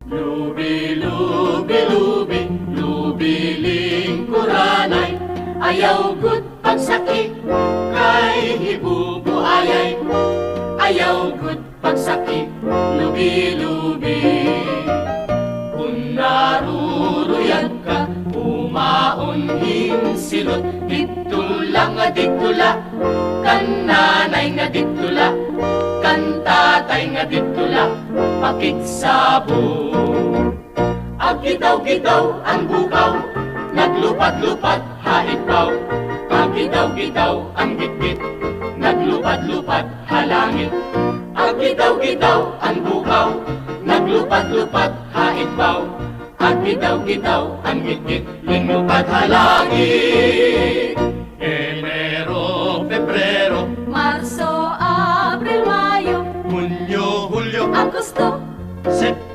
Lubi, lubi, lubi, lubiling kuranay, ayaw gud pagsakit, kay hibubo ayay, ayaw gud pagsakit, lubi, lubi. Kung naruruyag ka, umaunhin silot, digtula nga digtula, kan nanay nga digtula, kan tatay nga digtula, pakigsabo. Agidaw-gidaw ang bukaw, naglupad-lupad haitbaw. Agidaw-gidaw ang gitgit, naglupad-lupad halangit. Agidaw-gidaw ang bukaw, naglupad-lupad haitbaw. Agidaw-gidaw ang gitgit, linupad halangit. Enero, Pebrero, Marso, Abril, Mayo, Hunyo, Hulyo, Agosto, September,